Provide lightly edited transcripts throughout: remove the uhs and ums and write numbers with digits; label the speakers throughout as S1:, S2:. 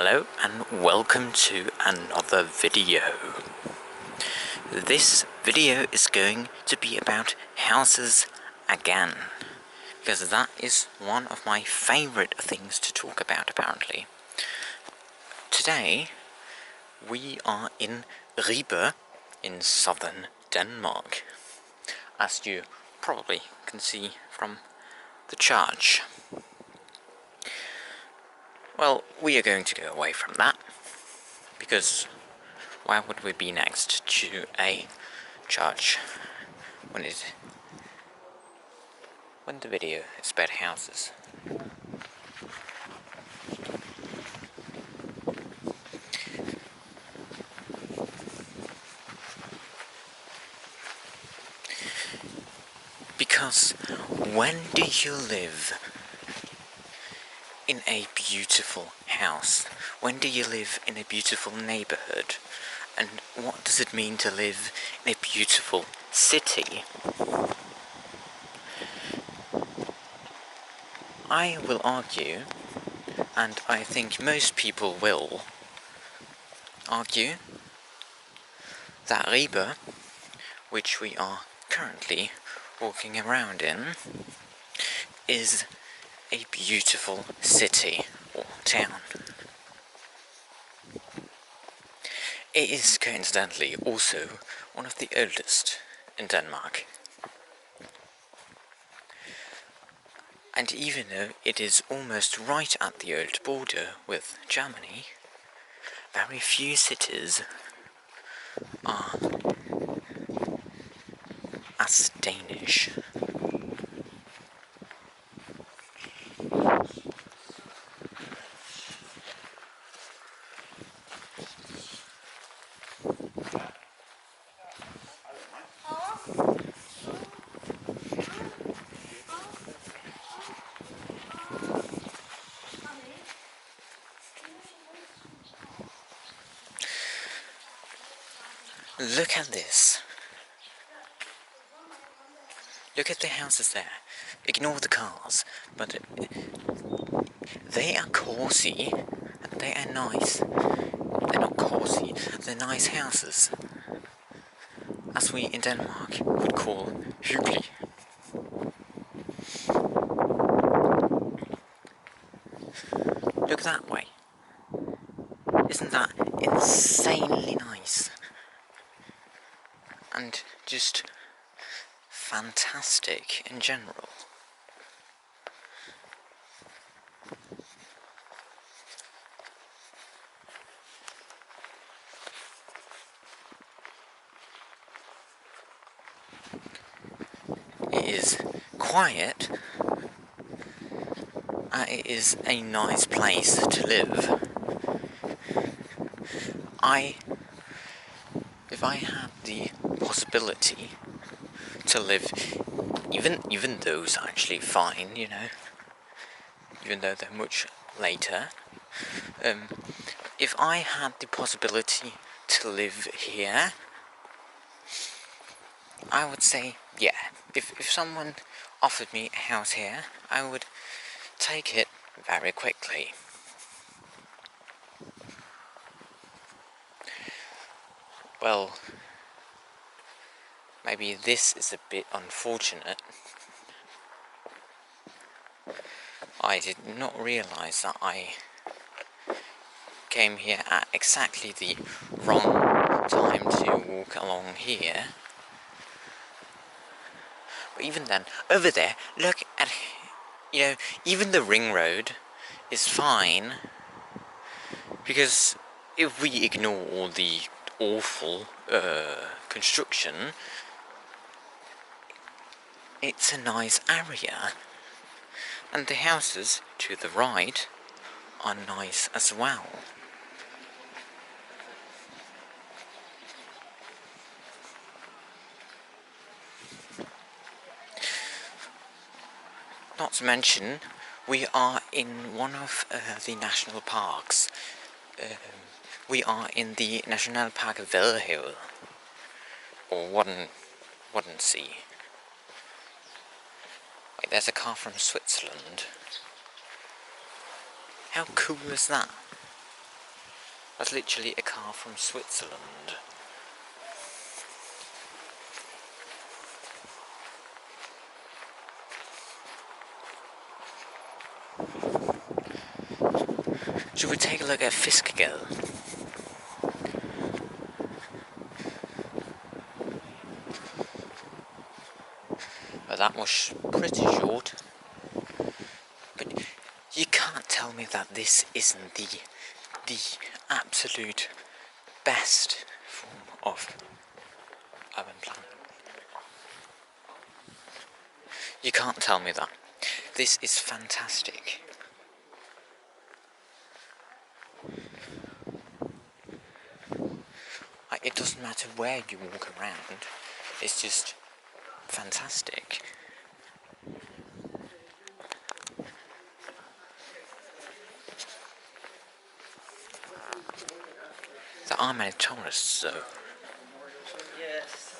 S1: Hello and welcome to another video. This video is going to be about houses again, because that is one of my favourite things to talk about apparently. Today we are in Ribe in southern Denmark, as you probably can see from the church. Well, we are going to go away from that, because why would we be next to a church when the video is about houses? Because when do you live in a beautiful house? When do you live in a beautiful neighborhood? And what does it mean to live in a beautiful city? I will argue, and I think most people will argue, that Ribe, which we are currently walking around in, is a beautiful city or town. It is coincidentally also one of the oldest in Denmark. And even though it is almost right at the old border with Germany, very few cities are as Danish. Look at this. Look at the houses there. Ignore the cars, but they are cozy and they are nice. They're not cozy, they're nice houses, as we in Denmark would call hyggelig. Look that way. Isn't that insanely nice? And just fantastic in general. It is quiet. It is a nice place to live. If I had the possibility to live, even those are actually fine, you know, even though they're much later. If I had the possibility to live here, I would say, yeah, if someone offered me a house here, I would take it very quickly. Well, maybe this is a bit unfortunate. I did not realize that I came here at exactly the wrong time to walk along here. But even then, over there, look at, even the ring road is fine, because if we ignore all the awful construction, it's a nice area, and the houses to the right are nice as well. Not to mention, we are in one of the national parks. We are in the National Park of Vadehavet, or Waddensee. Wait, there's a car from Switzerland. How cool is that? That's literally a car from Switzerland. Should we take a look at Fiskegel? Well, that was pretty short. But you can't tell me that this isn't the absolute best form of urban planning. You can't tell me that. This is fantastic. It doesn't matter where you walk around, it's just fantastic. There are many tourists though.
S2: Yes.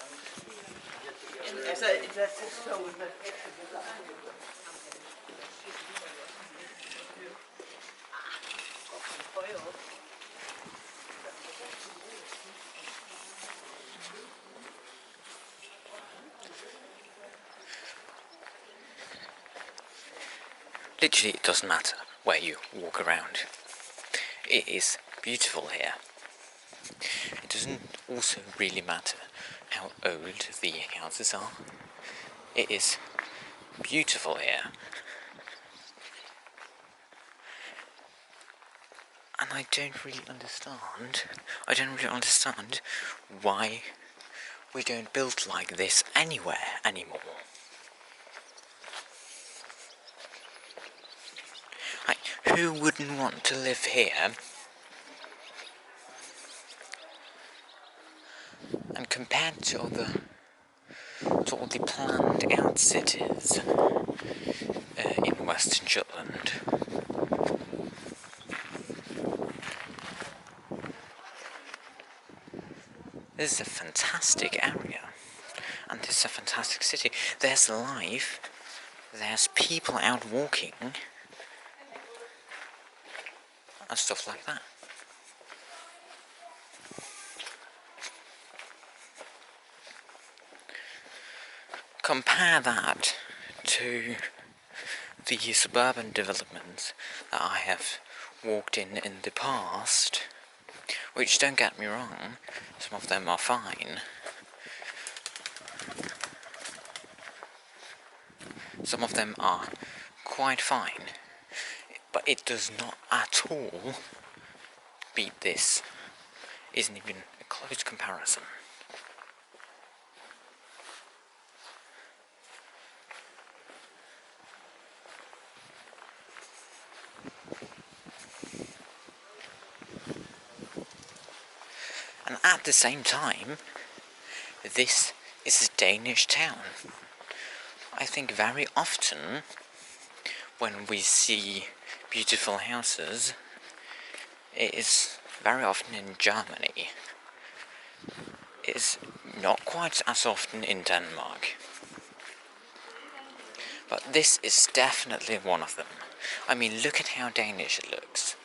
S1: Literally, it doesn't matter where you walk around. It is beautiful here. It doesn't also really matter how old the houses are. It is beautiful here. And I don't really understand why we don't build like this anywhere anymore. Who wouldn't want to live here? And compared to all the planned out cities in Western Jutland, this is a fantastic area, and this is a fantastic city. There's life, there's people out walking, and stuff like that. Compare that to the suburban developments that I have walked in the past, which, don't get me wrong, some of them are fine. Some of them are quite fine, but it does not at all beat this. Isn't even a close comparison. And at the same time, this is a Danish town. I think very often when we see beautiful houses, it is very often in Germany. It is not quite as often in Denmark. But this is definitely one of them. I mean, look at how Danish it looks.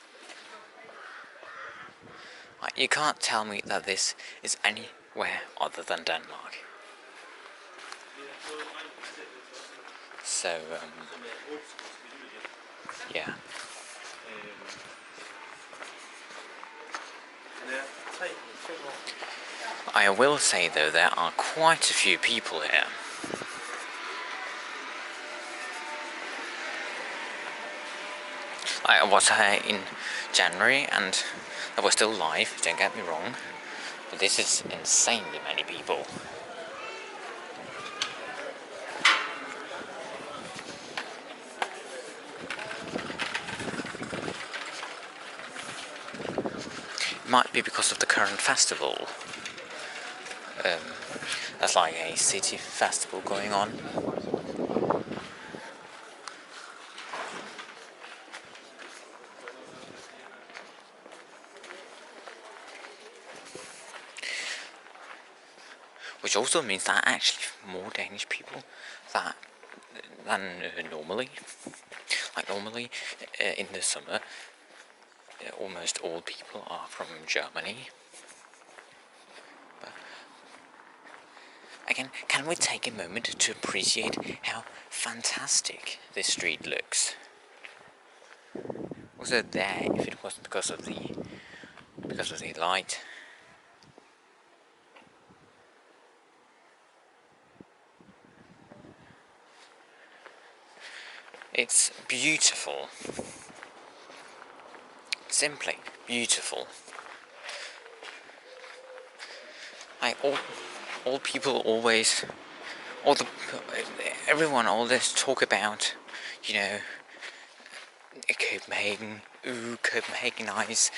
S1: You can't tell me that this is anywhere other than Denmark. So, yeah. I will say though, there are quite a few people here. I was here in January and they were still live, don't get me wrong, but this is insanely many people. It might be because of the current festival. There's like a city festival going on. Which also means that actually more Danish people than normally. Like normally in the summer, almost all people are from Germany. But again, can we take a moment to appreciate how fantastic this street looks? Also there, if it wasn't because of the light. It's beautiful. Simply beautiful. All people always, everyone always talk about, you know, Copenhagen. Ooh, Copenhagenize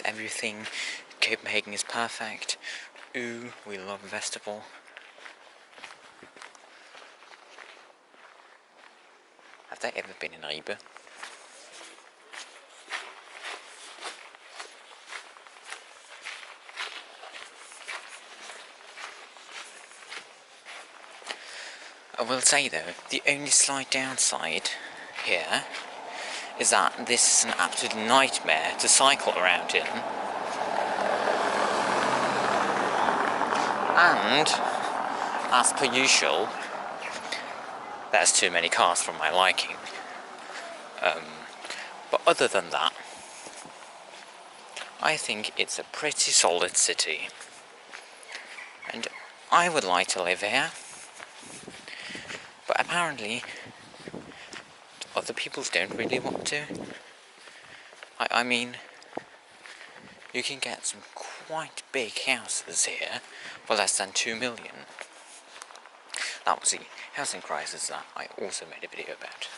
S1: everything. Copenhagen is perfect. Ooh, we love a festival. Have they ever been in Ribe? I will say though, the only slight downside here is that this is an absolute nightmare to cycle around in. And, as per usual, there's too many cars for my liking. But other than that, I think it's a pretty solid city. And I would like to live here. But apparently, other people don't really want to. I mean, you can get some quite big houses here for less than 2 million. That was the housing crisis that I also made a video about.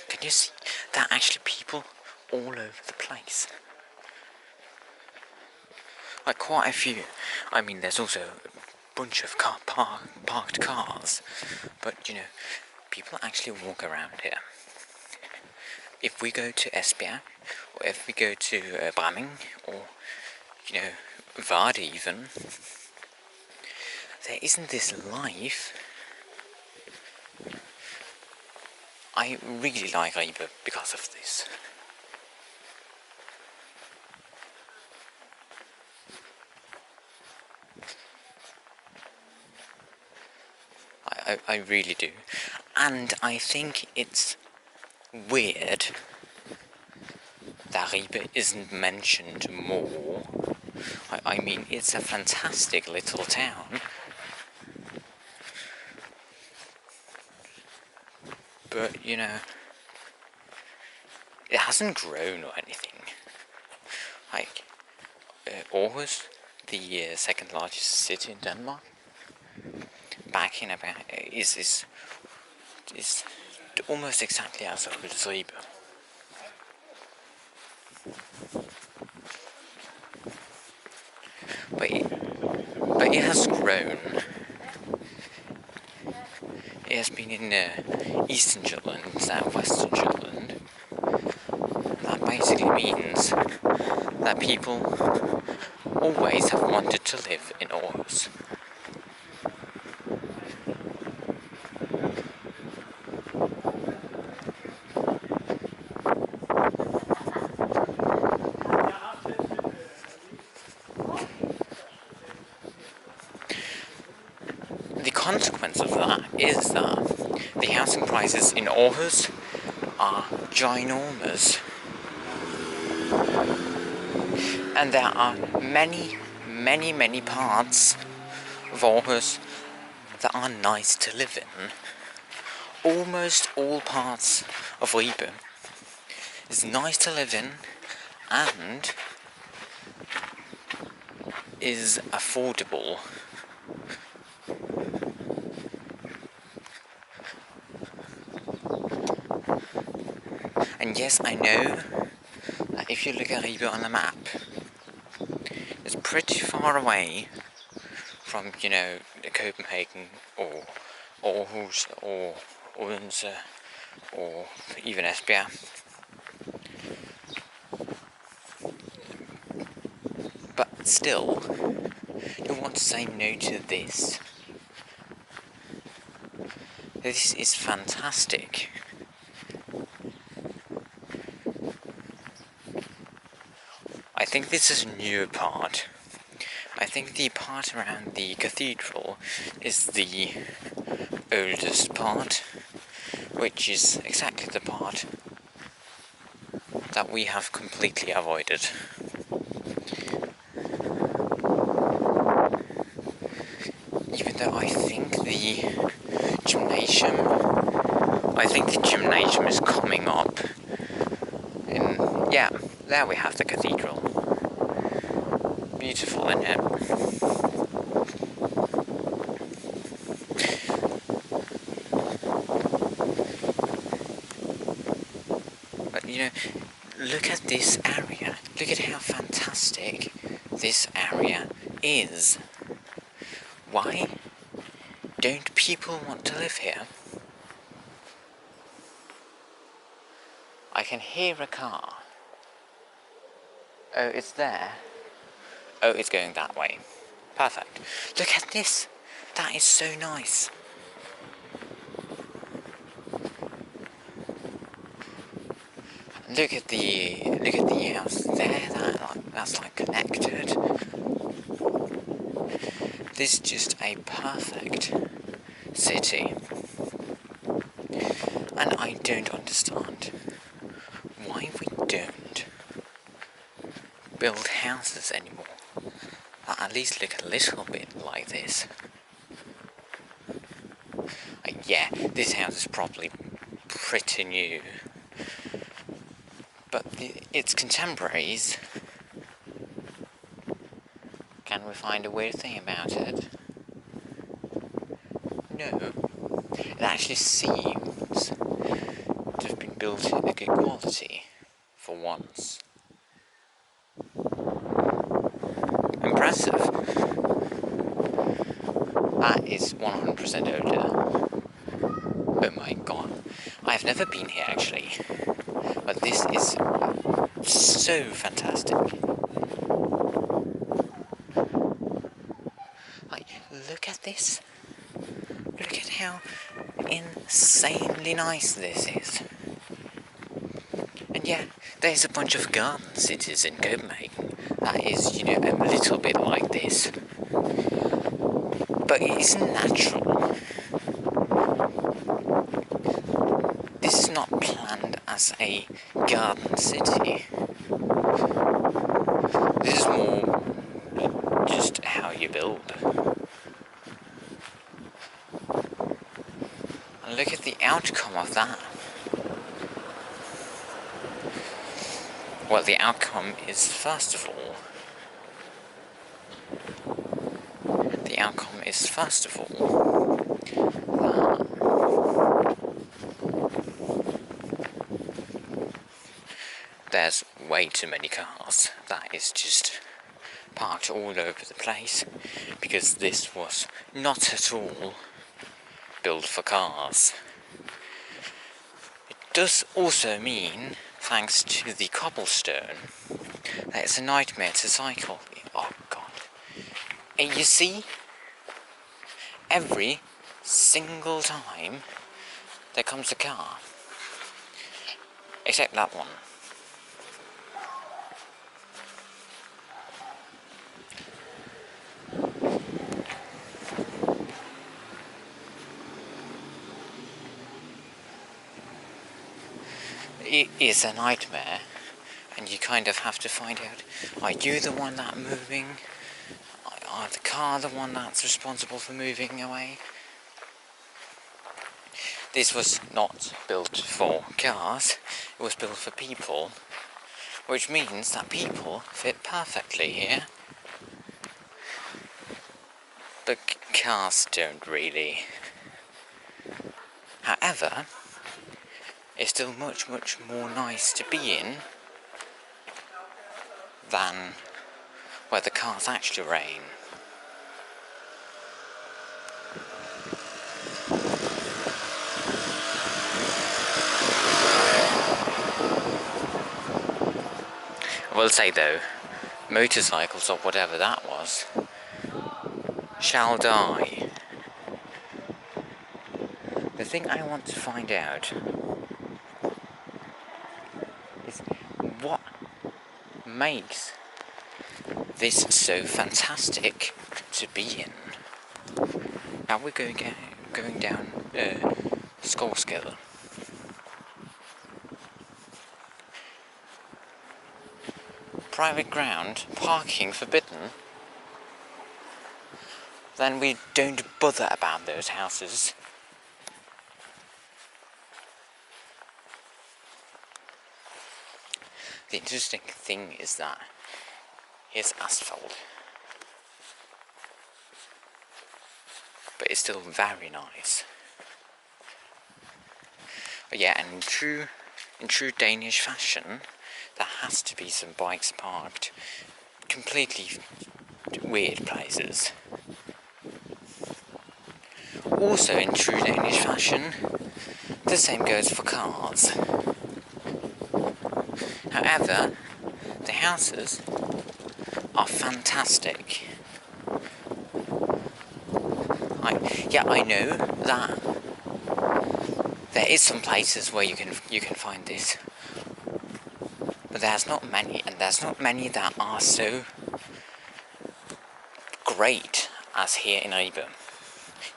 S1: Can you see? There are actually people all over the place. Like quite a few. I mean, there's also a bunch of parked cars. But, you know, people actually walk around here. If we go to Esbjerg, or if we go to Bramming, or, you know, Vard even, there isn't this life. I really like Ribe because of this. I really do. And I think it's weird that Ribe isn't mentioned more. I mean, it's a fantastic little town. But, you know, it hasn't grown or anything. Like, Aarhus, the second largest city in Denmark, back in about, is almost exactly as old as Ribe. But it has grown. It has been in eastern Jutland, southwestern Jutland. That basically means that people always have wanted to live in Aarhus. The consequence of that is that the housing prices in Aarhus are ginormous. And there are many parts of Aarhus that are nice to live in. Almost all parts of Ribe is nice to live in and is affordable. And yes, I know that if you look at Ribe on the map, it's pretty far away from, you know, Copenhagen or Aarhus or Odense or even Esbjerg. But still, you want to say no to this. This is fantastic. I think this is a new part. I think the part around the cathedral is the oldest part, which is exactly the part that we have completely avoided. Even though I think the gymnasium is coming up. Yeah, there we have the cathedral. Beautiful, isn't it? But you know, look at this area. Look at how fantastic this area is. Why don't people want to live here? I can hear a car. Oh, it's there. Oh, it's going that way. Perfect. Look at this. That is so nice. Look at the house there. That's like connected. This is just a perfect city. And I don't understand why we don't build houses anymore that at least look a little bit like this. Yeah, this house is probably pretty new, but its contemporaries, can we find a weird thing about it? No. It actually seems to have been built in a good quality for once. Impressive. That is 100% older. Oh my god. I've never been here actually, but this is so fantastic. Like, look at this. Look at how insanely nice this is. And yeah, there's a bunch of garden cities in Copenhagen that is, you know, a little bit like this. But it isn't natural. This is not planned as a garden city. This is more just how you build. And look at the outcome of that. Well, the outcome is, first of all, there's way too many cars. That is just parked all over the place, because this was not at all built for cars. It does also mean, thanks to the cobblestone, that it's a nightmare to cycle. Oh god. And you see, every single time there comes a car, except that one. It is a nightmare, and you kind of have to find out, are you the one that's moving? Are the car the one that's responsible for moving away? This was not built for cars, it was built for people, which means that people fit perfectly here. But cars don't really. However, it's still much, much more nice to be in than where the cars actually reign. I will say though, motorcycles or whatever that was shall die. The thing I want to find out is what makes this so fantastic to be in. Now we're going down Skorskill. Private ground, parking forbidden. Then we don't bother about those houses. The interesting thing is that here's asphalt, but it's still very nice. But yeah, and in true Danish fashion, there has to be some bikes parked completely weird places. Also in true Danish fashion, the same goes for cars. However, the houses are fantastic. I know that there is some places where you can find this, but there's not many, and there's not many that are so great as here in Ribe.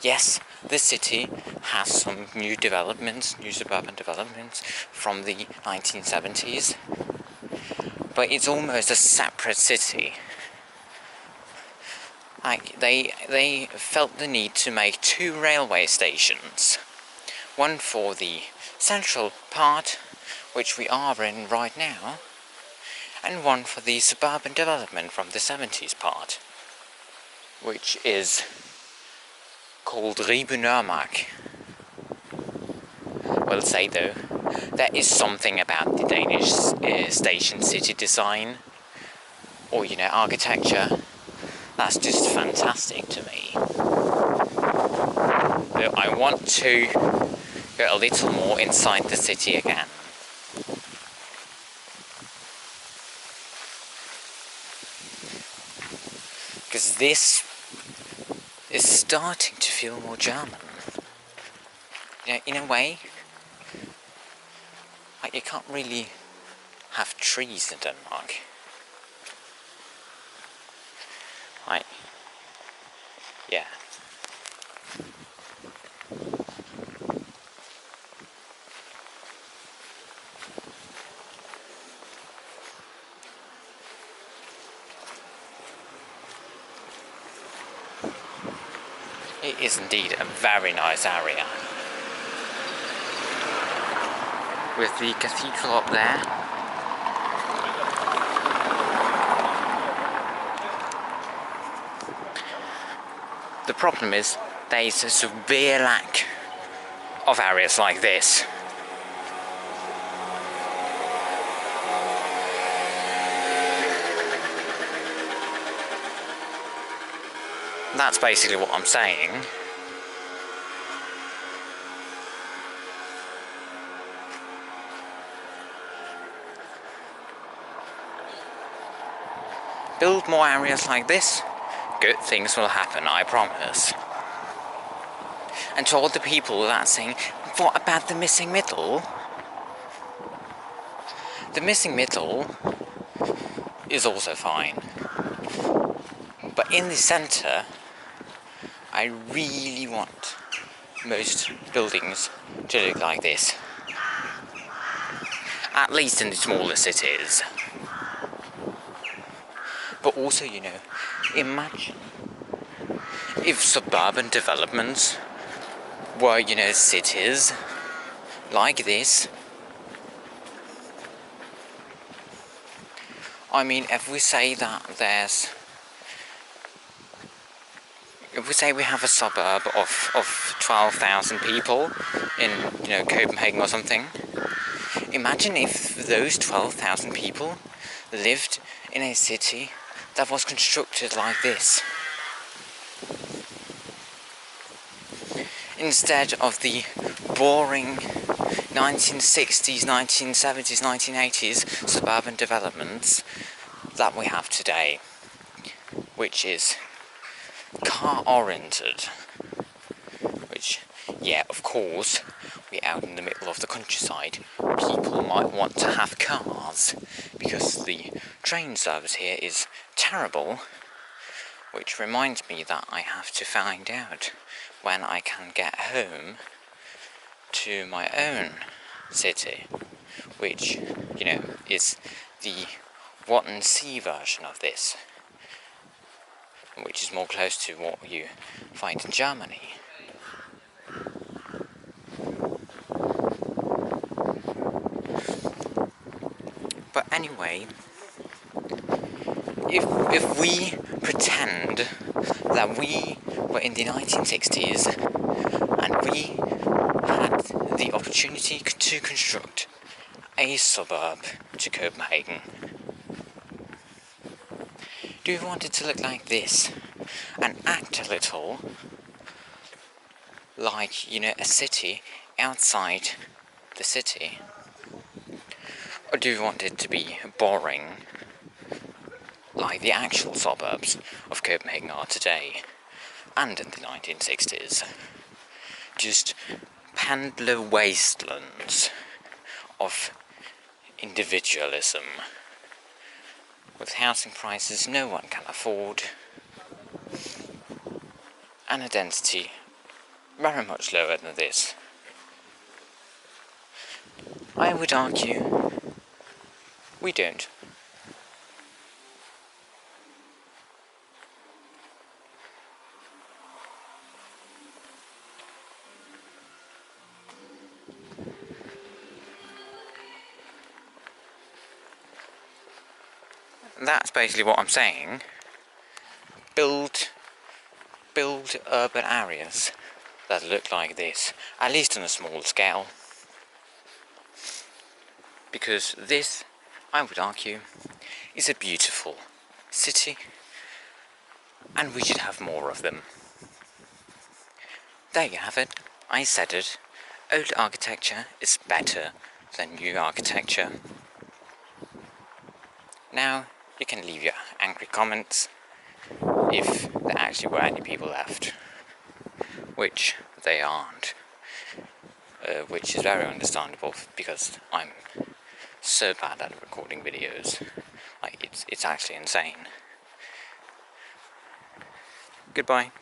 S1: Yes, this city has some new developments, new suburban developments from the 1970s, but it's almost a separate city. They felt the need to make 2 railway stations. One for the central part, which we are in right now, and one for the suburban development from the 70s part, which is called Ribe. We'll say though, there is something about the Danish station city design, or architecture, that's just fantastic to me. But I want to go a little more inside the city again. Because this is starting to feel more German. In a way, you can't really have trees in Denmark. Yeah. It is indeed a very nice area. With the cathedral up there. The problem is, there is a severe lack of areas like this. That's basically what I'm saying. Build more areas like this, good things will happen, I promise. And to all the people that are saying, what about the missing middle? The missing middle is also fine. But in the centre, I really want most buildings to look like this. At least in the smaller cities. But also, imagine if suburban developments were, cities like this. I mean, if we say we have a suburb of 12,000 people in, Copenhagen or something, imagine if those 12,000 people lived in a city that was constructed like this. instead of the boring 1960s, 1970s, 1980s suburban developments that we have today, which is car-oriented. Which, yeah, of course, we're out in the middle of the countryside. People might want to have cars because the train service here is terrible, which reminds me that I have to find out when I can get home to my own city, which, you know, is the Wattensee version of this, which is more close to what you find in Germany. But anyway, if we pretend that we were in the 1960s and we had the opportunity to construct a suburb to Copenhagen, do you want it to look like this and act a little like, you know, a city outside the city? Or do you want it to be boring like the actual suburbs of Copenhagen are today and in the 1960s? Just Pandler wastelands of individualism with housing prices no one can afford and a density very much lower than this. I would argue we don't. That's basically what I'm saying. Build urban areas that look like this, at least on a small scale. Because this, I would argue, is a beautiful city, and we should have more of them. There you have it. I said it. Old architecture is better than new architecture. Now, you can leave your angry comments if there actually were any people left, which they aren't, which is very understandable because I'm so bad at recording videos. Like, it's actually insane. Goodbye.